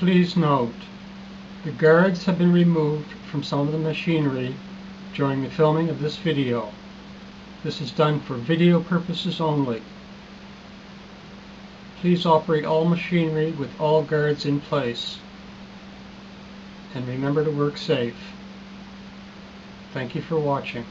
Please note, the guards have been removed from some of the machinery during the filming of this video. This is done for video purposes only. Please operate all machinery with all guards in place. And remember to work safe. Thank you for watching.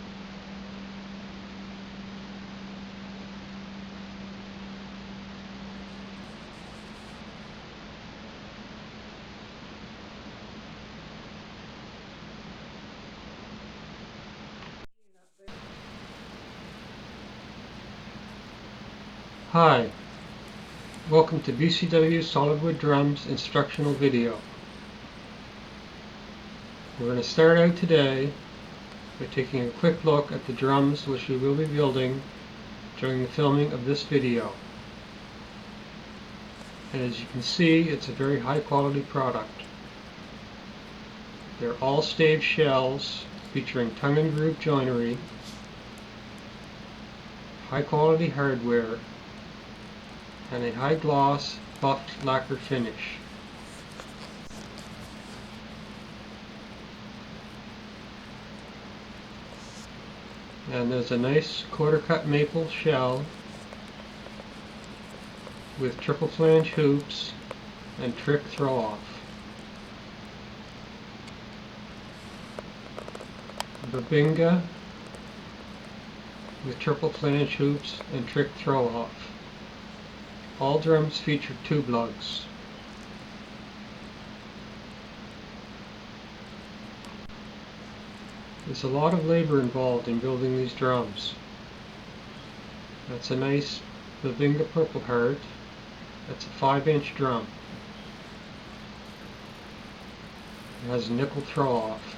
Hi, welcome to BCW Solidwood Drums instructional video. We're going to start out today by taking a quick look at the drums which we will be building during the filming of this video. And as you can see, it's a very high quality product. They're all Stave shells featuring tongue and groove joinery, high quality hardware, and a high gloss buffed lacquer finish. And there's a nice quarter cut maple shell with triple flange hoops and trick throw off. Babinga with triple flange hoops and trick throw off. All drums feature tube lugs. There's a lot of labor involved in building these drums. That's a nice Babinga Purple Heart. That's a 5-inch drum. It has a nickel throw off.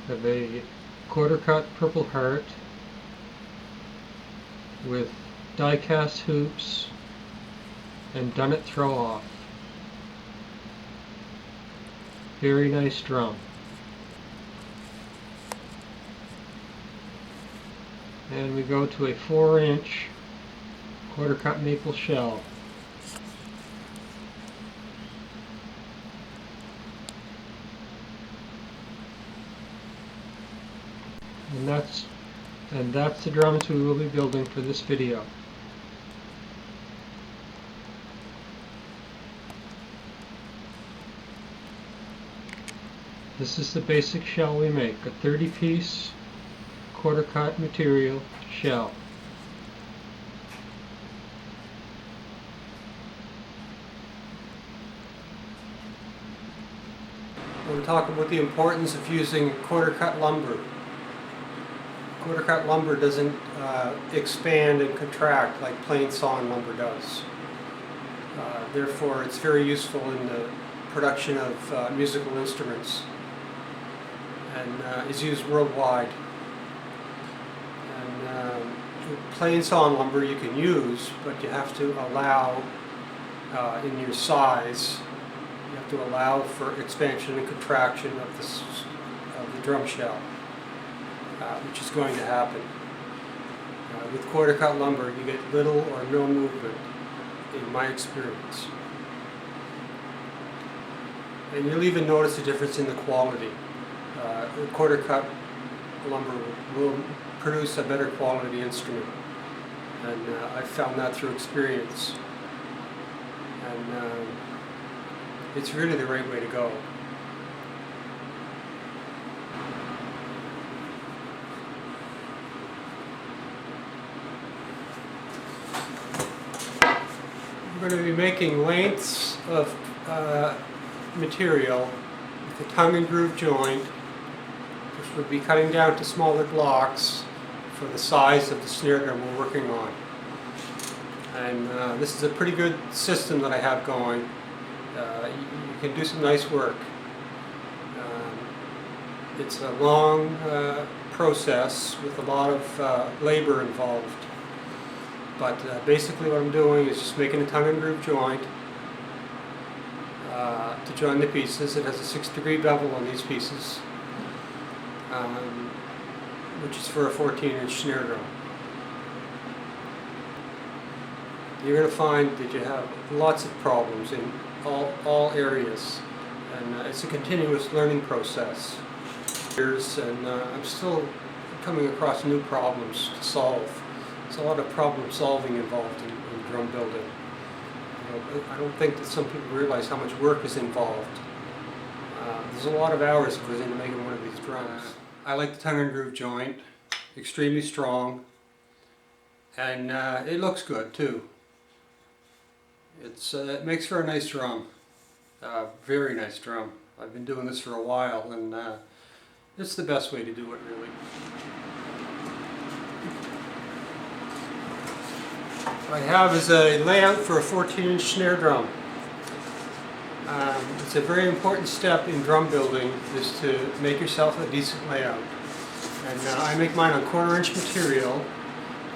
Have a quarter cut Purple Heart with die cast hoops and done it throw off. Very nice drum. And we go to a 4-inch quarter cut maple shell. And that's the drums we will be building for this video. This is the basic shell we make, a 30-piece quarter cut material shell. I want to talk about the importance of using quarter cut lumber. Quarter cut lumber doesn't expand and contract like plain sawn lumber does. Therefore, it's very useful in the production of musical instruments and is used worldwide. And plain sawn lumber you can use, but you have to allow in your size, you have to allow for expansion and contraction of the drum shell. Which is going to happen. With quarter cut lumber, you get little or no movement, in my experience. And you'll even notice a difference in the quality. Quarter cut lumber will produce a better quality instrument, and I've found that through experience. And it's really the right way to go. We're going to be making lengths of material with a tongue and groove joint, which would be cutting down to smaller blocks for the size of the snare drum we're working on. And this is a pretty good system that I have going. You can do some nice work. It's a long process with a lot of labor involved. But basically what I'm doing is just making a tongue and groove joint, to join the pieces. It has a 6-degree bevel on these pieces, which is for a 14-inch snare drum. You're going to find that you have lots of problems in all areas, and it's a continuous learning process. And I'm still coming across new problems to solve. There's a lot of problem solving involved in drum building. I don't think that some people realize how much work is involved. There's a lot of hours that goes into making one of these drums. I like the tongue and groove joint, extremely strong, and it looks good too. It makes for a nice drum, very nice drum. I've been doing this for a while, and it's the best way to do it, really. What I have is a layout for a 14-inch snare drum. It's a very important step in drum building, is to make yourself a decent layout. And I make mine on 1/4-inch material.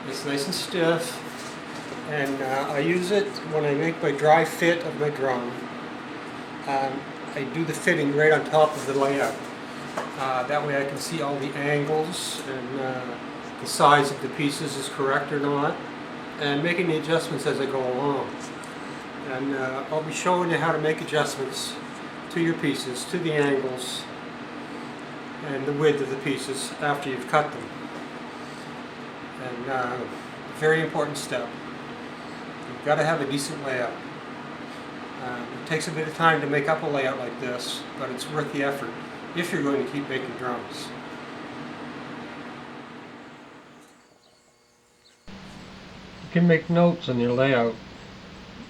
It's nice and stiff, and I use it when I make my dry fit of my drum. I do the fitting right on top of the layout. That way I can see all the angles and the size of the pieces is correct or not, and making the adjustments as I go along. And I'll be showing you how to make adjustments to your pieces, to the angles and the width of the pieces after you've cut them. And a very important step. You've got to have a decent layout. It takes a bit of time to make up a layout like this, but it's worth the effort if you're going to keep making drums. You can make notes on your layout,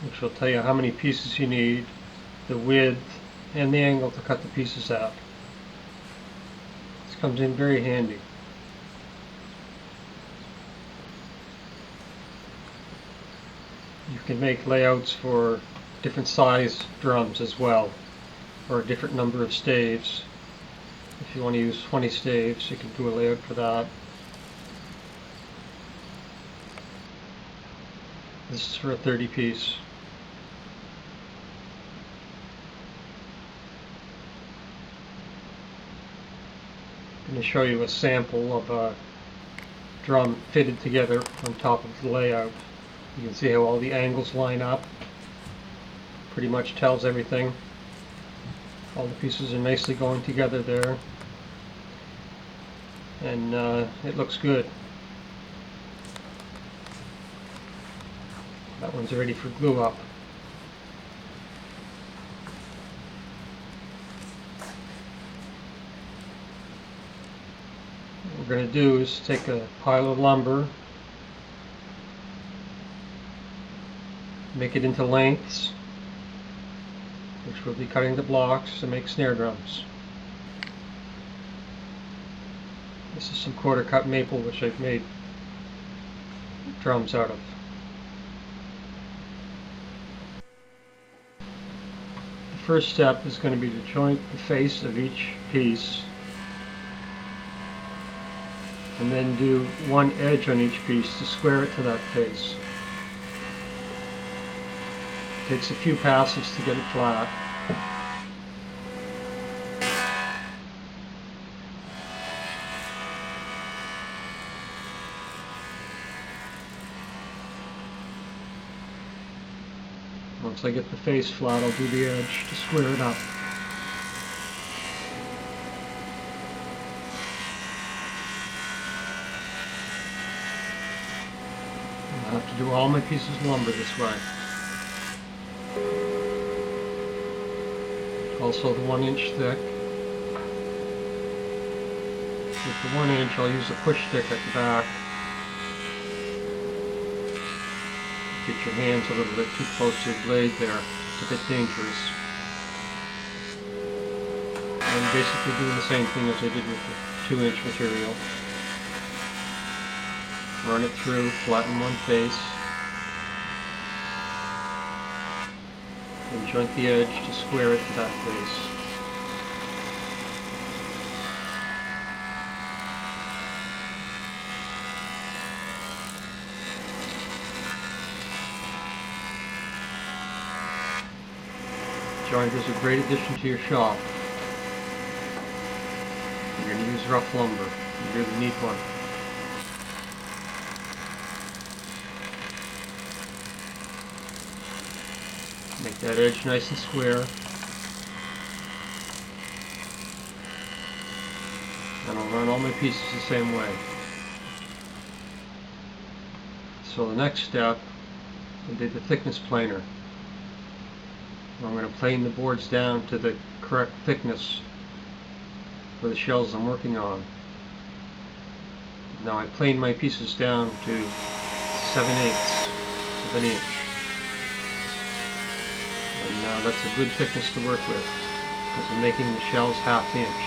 which will tell you how many pieces you need, the width, and the angle to cut the pieces out. This comes in very handy. You can make layouts for different size drums as well, or a different number of staves. If you want to use 20 staves, you can do a layout for that. This is for a 30 piece. I'm going to show you a sample of a drum fitted together on top of the layout. You can see how all the angles line up. Pretty much tells everything. All the pieces are nicely going together there. And it looks good. That one's ready for glue up. What we're going to do is take a pile of lumber, make it into lengths, which we'll be cutting the blocks to make snare drums. This is some 1/4 cut maple, which I've made drums out of. The first step is going to be to joint the face of each piece, and then do one edge on each piece to square it to that face. It takes a few passes to get it flat. Once I get the face flat, I'll do the edge to square it up. I'll have to do all my pieces of lumber this way. Also the 1-inch thick. With the 1 inch, I'll use a push stick at the back. Get your hands a little bit too close to the blade there. It's a bit dangerous. I'm basically doing the same thing as I did with the 2-inch material. Run it through, flatten one face, and joint the edge to square it to that face. joint is a great addition to your shop. You're going to use rough lumber. You really need one. Make that edge nice and square. And I'll run all my pieces the same way. So the next step will be the thickness planer. I'm going to plane the boards down to the correct thickness for the shells I'm working on. Now I plane my pieces down to 7/8 of an inch. And now that's a good thickness to work with because I'm making the shells 1/2 inch.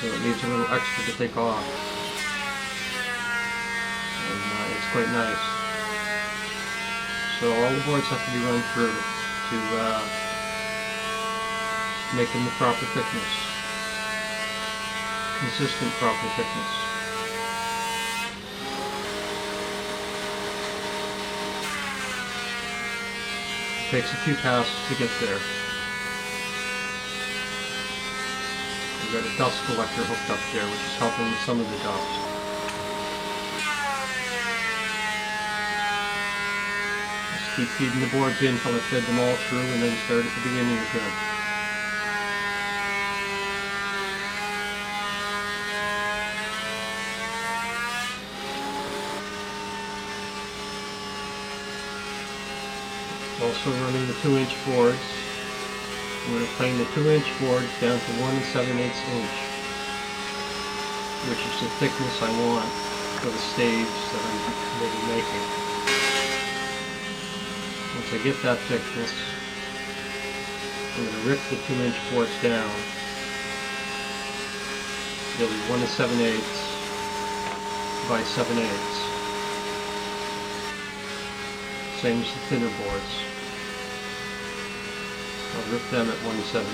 So it needs a little extra to take off. And it's quite nice. So all the boards have to be run through to make them the proper thickness. Consistent proper thickness. It takes a few passes to get there. We've got a dust collector hooked up there, which is helping with some of the dust. Just keep feeding the boards in until I fed them all through and then start at the beginning again. Also running the 2-inch boards. I'm going to plane the 2-inch boards down to 1 7/8 inch, which is the thickness I want for the staves that I'm going to be making. Once I get that thickness, I'm going to rip the 2-inch boards down. They'll be 1 7/8 by 7/8. Same as the thinner boards. I'll rip them at 1 7/8.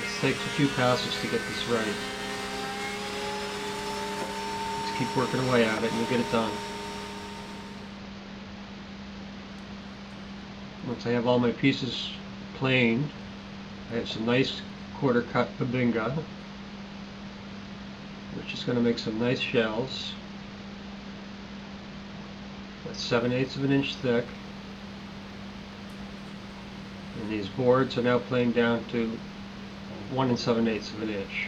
It takes a few passes to get this right. Just keep working away at it and you'll get it done. Once I have all my pieces planed, I have some nice quarter cut babinga, which is going to make some nice shells. That's 7/8 of an inch thick. And these boards are now planed down to 1 7/8 of an inch.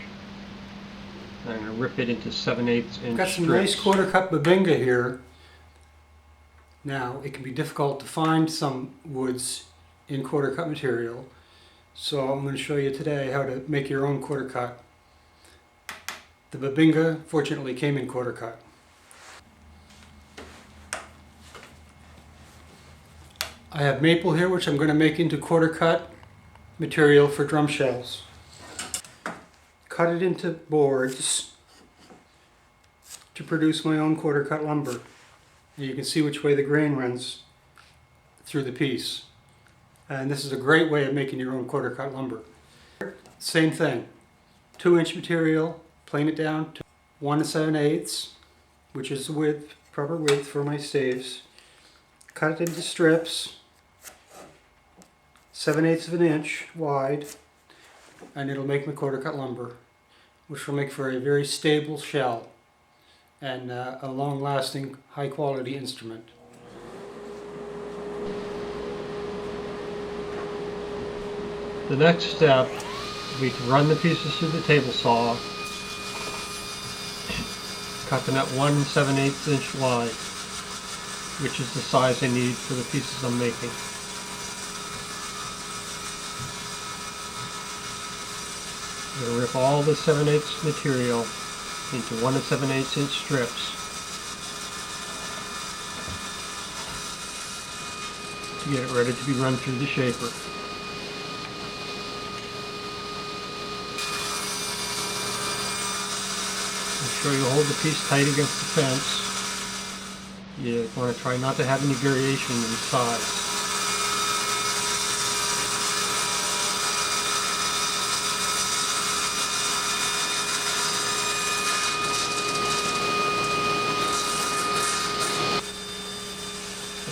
I'm going to rip it into 7/8 inch Got some strips. nice quarter cut babinga here. Now it can be difficult to find some woods in quarter cut material, so I'm going to show you today how to make your own quarter cut. The babinga fortunately came in quarter cut. I have maple here, which I'm going to make into quarter cut material for drum shells. Cut it into boards to produce my own quarter cut lumber. And you can see which way the grain runs through the piece. And this is a great way of making your own quarter cut lumber. Same thing, 2-inch material, plane it down to 1 7/8, which is the width, proper width for my staves. Cut it into strips, 7/8 of an inch wide, and it'll make my quarter cut lumber, which will make for a very stable shell and a long-lasting, high-quality instrument. The next step will be to run the pieces through the table saw, cut them at 1 7/8 inch wide, which is the size I need for the pieces I'm making. I'm going to rip all the 7/8 material into 1 7/8 inch strips to get it ready to be run through the shaper. Make sure you hold the piece tight against the fence. You want to try not to have any variation in size.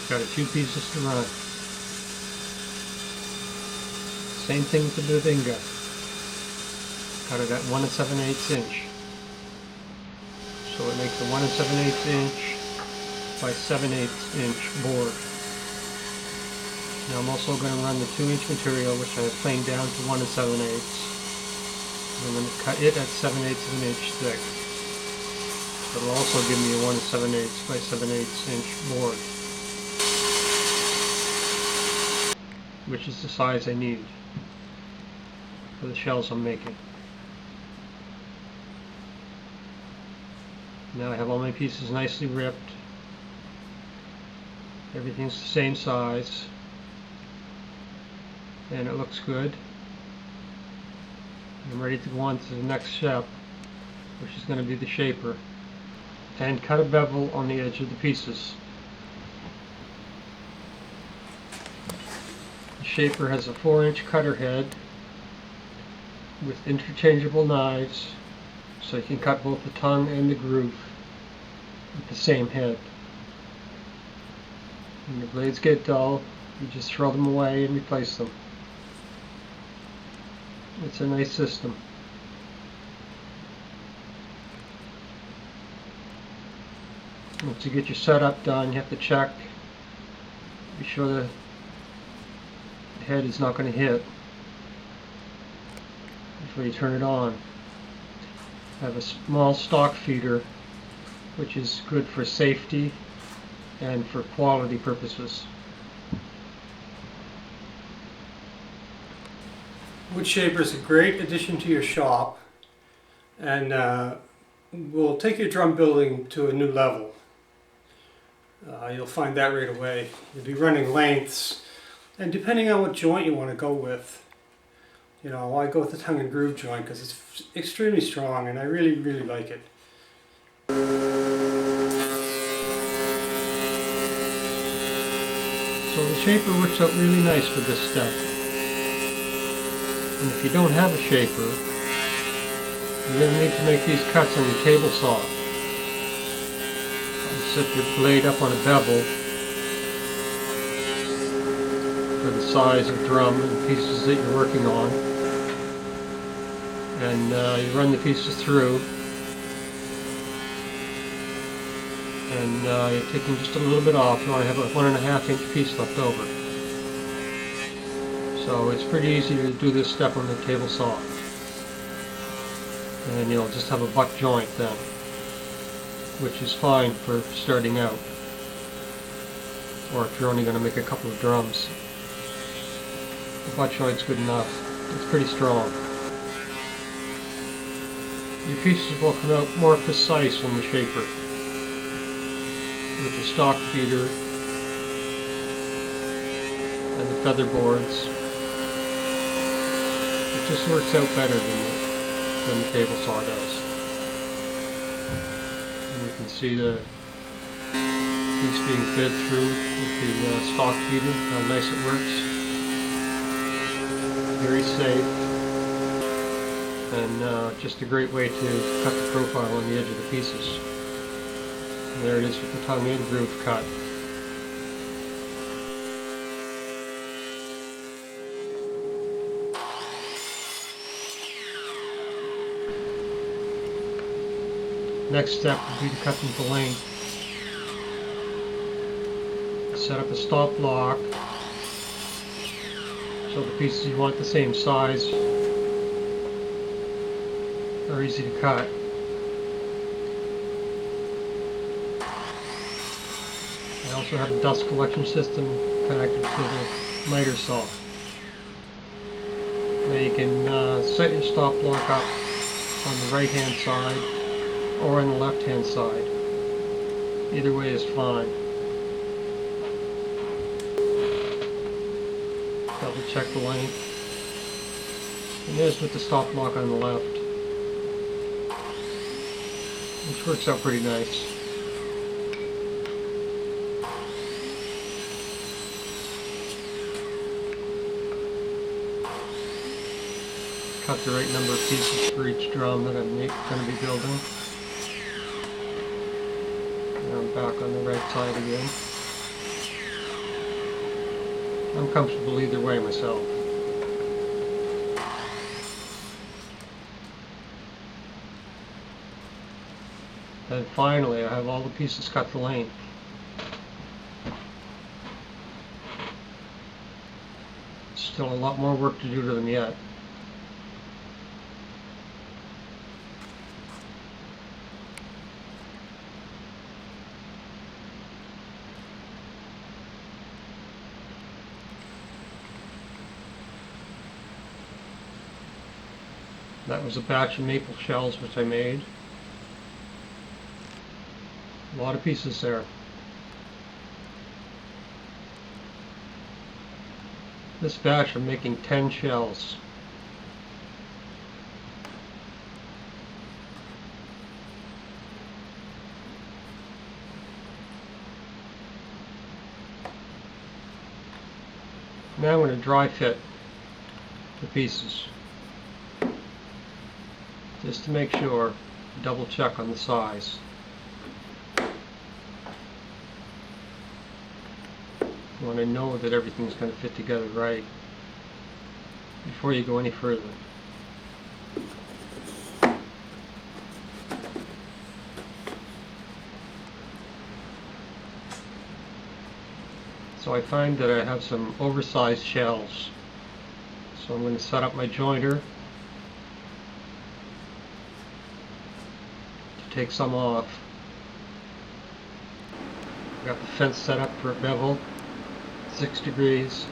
Got a few pieces to run. Same thing with the Bavinga. Got it at 1 7/8 inch. So it makes a 1 7/8 inch by 7/8 inch board. Now I'm also going to run the 2-inch material, which I have planed down to 1 7/8. I'm going to cut it at 7/8 of an inch thick. It'll also give me a 1 7/8 by 7/8 inch board, which is the size I need for the shells I'm making. Now I have all my pieces nicely ripped. Everything's the same size, and it looks good. I'm ready to go on to the next step, which is going to be the shaper, and cut a bevel on the edge of the pieces. The shaper has a 4-inch cutter head with interchangeable knives, so you can cut both the tongue and the groove with the same head. When the blades get dull, you just throw them away and replace them. It's a nice system. Once you get your setup done, you have to check, be sure the head is not going to hit before you turn it on. I have a small stock feeder, which is good for safety and for quality purposes. Wood shaper is a great addition to your shop, and will take your drum building to a new level. You'll find that right away. You'll be running lengths, and depending on what joint you want to go with. You know, I go with the tongue and groove joint because it's extremely strong, and I really like it. So the shaper works out really nice for this step. And if you don't have a shaper, you're going to need to make these cuts on your table saw. You set your blade up on a bevel for the size of drum and pieces that you're working on. And you run the pieces through. And you're taking just a little bit off. You want to have a 1.5 inch piece left over. So it's pretty easy to do this step on the table saw. And you'll just have a butt joint then, which is fine for starting out. Or if you're only going to make a couple of drums. The butt joint's good enough. It's pretty strong. Your pieces will come out more precise on the shaper. With the stock feeder and the feather boards. It just works out better than the table saw does. And you can see the piece being fed through with the stock feeder, how nice it works. Very safe, and just a great way to cut the profile on the edge of the pieces. And there it is with the tongue and groove cut. Next step would be to cut them to length. Set up a stop block so the pieces you want the same size are easy to cut. I also have a dust collection system connected to the miter saw. Now you can set your stop block up on the right hand side or on the left hand side. Either way is fine. Double check the length. And there's with the stop block on the left, which works out pretty nice. Cut the right number of pieces for each drum that I'm going to be building. And I'm back on the right side again. I'm comfortable either way myself. And finally, I have all the pieces cut to length. Still a lot more work to do to them yet. That was a batch of maple shells which I made. A lot of pieces there. This batch I'm making 10 shells. Now I'm going to dry fit the pieces. Just to make sure, double check on the size. You want to know that everything's going to fit together right before you go any further. So I find that I have some oversized shells. So I'm going to set up my jointer to take some off. I've got the fence set up for a bevel, 6 degrees.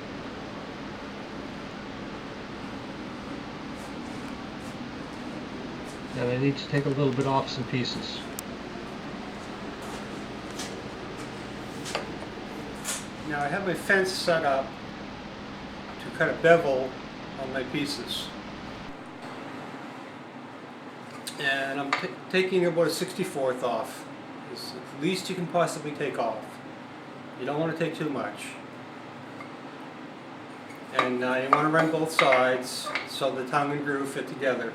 And I need to take a little bit off some pieces. Now I have my fence set up to cut a bevel on my pieces. And I'm taking about a 64th off. It's the least you can possibly take off. You don't want to take too much. And you want to run both sides so the tongue and groove fit together.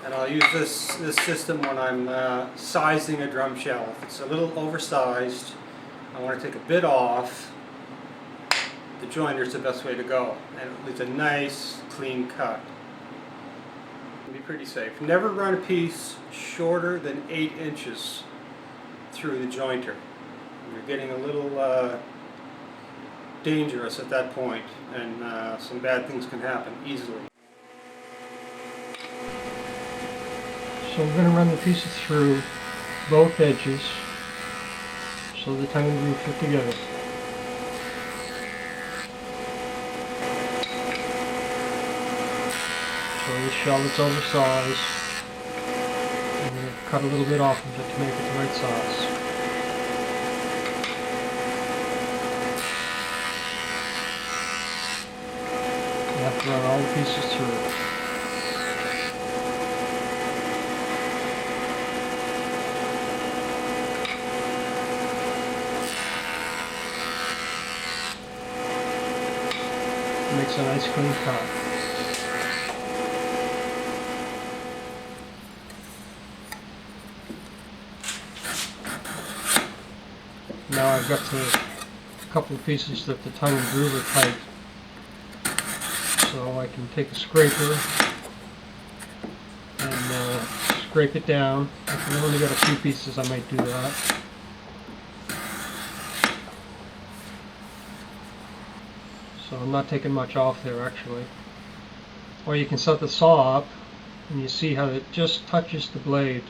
And I'll use this system when I'm sizing a drum shell. If it's a little oversized, I want to take a bit off. The jointer is the best way to go, and it leaves a nice, clean cut. It'll be pretty safe. Never run a piece shorter than 8 inches through the jointer. You're getting a little dangerous at that point, and some bad things can happen easily. So I'm going to run the pieces through both edges so the tongue and groove fit together. So this shell is oversized. I'm going to cut a little bit off of it to make it the right size. You have to run all the pieces through. Makes a nice clean cut. Now I've got a couple of pieces that the tongue and groove are tight, so I can take a scraper and scrape it down. If I've only got a few pieces, I might do that. So I'm not taking much off there actually. Or you can set the saw up and you see how it just touches the blade.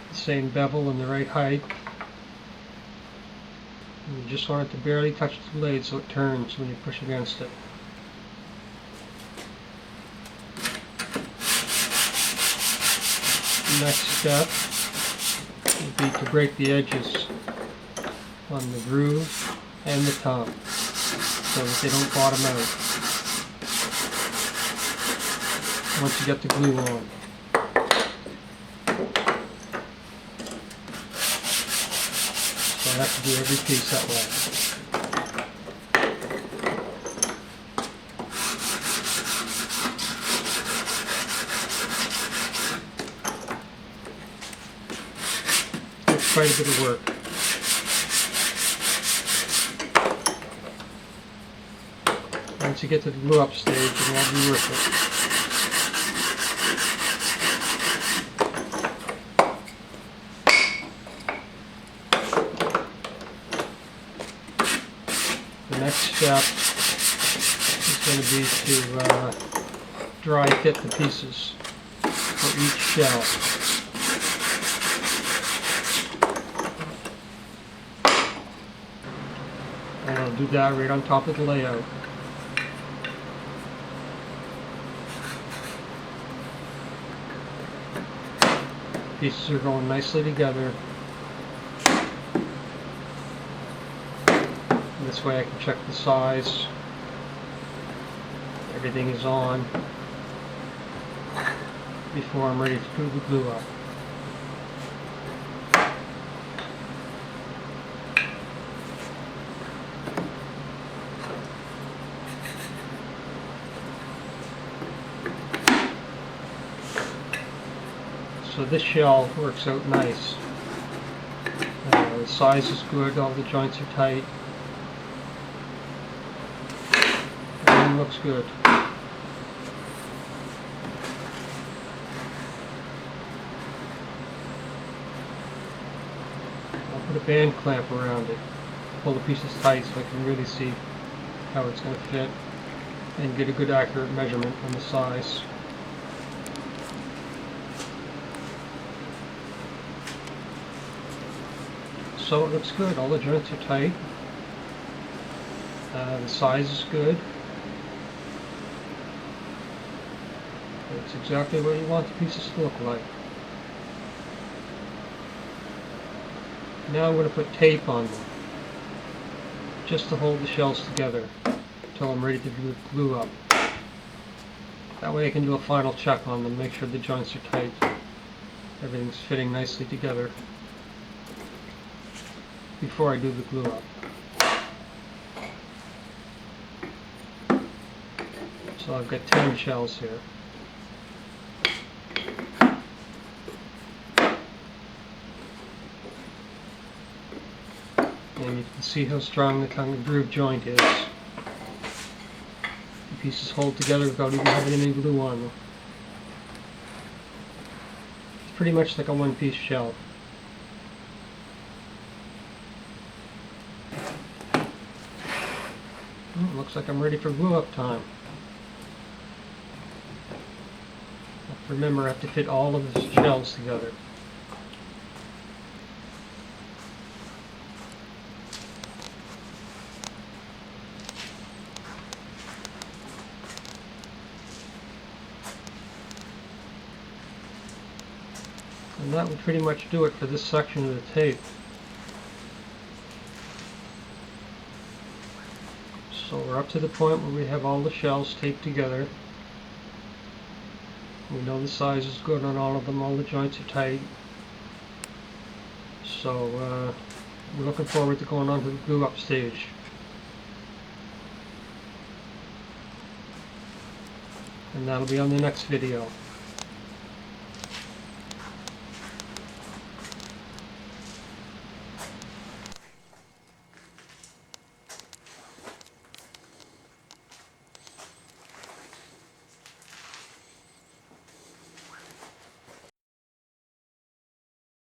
The same bevel and the right height. And you just want it to barely touch the blade so it turns when you push against it. The next step would be to break the edges on the groove and the tongue so that they don't bottom out once you get the glue on. So I have to do every piece that way. It's quite a bit of work. once you get to the glue up stage, it won't be worth it. The next step is going to be to dry fit the pieces for each shell. And I'll do that right on top of the layout. Pieces are going nicely together. And this way I can check the size. Everything is on before I'm ready to do the glue up. So this shell works out nice. The size is good, all the joints are tight. Everything looks good. I'll put a band clamp around it. Pull the pieces tight so I can really see how it's going to fit and get a good accurate measurement on the size. So it looks good, all the joints are tight, the size is good, it's exactly what you want the pieces to look like. Now I'm going to put tape on them, just to hold the shells together until I'm ready to do the glue up. That way I can do a final check on them, make sure the joints are tight, everything's fitting nicely together before I do the glue up. So I've got 10 shells here. And you can see how strong the tongue and groove joint is. The pieces hold together without even having any glue on them. It's pretty much like a one-piece shell. Looks like I'm ready for glue up time. Remember, I have to fit all of the shells together. And that would pretty much do it for this section of the tape. So we're up to the point where we have all the shells taped together. We know the size is good on all of them, all the joints are tight. So we're looking forward to going on to the glue up stage. And that'll be on the next video.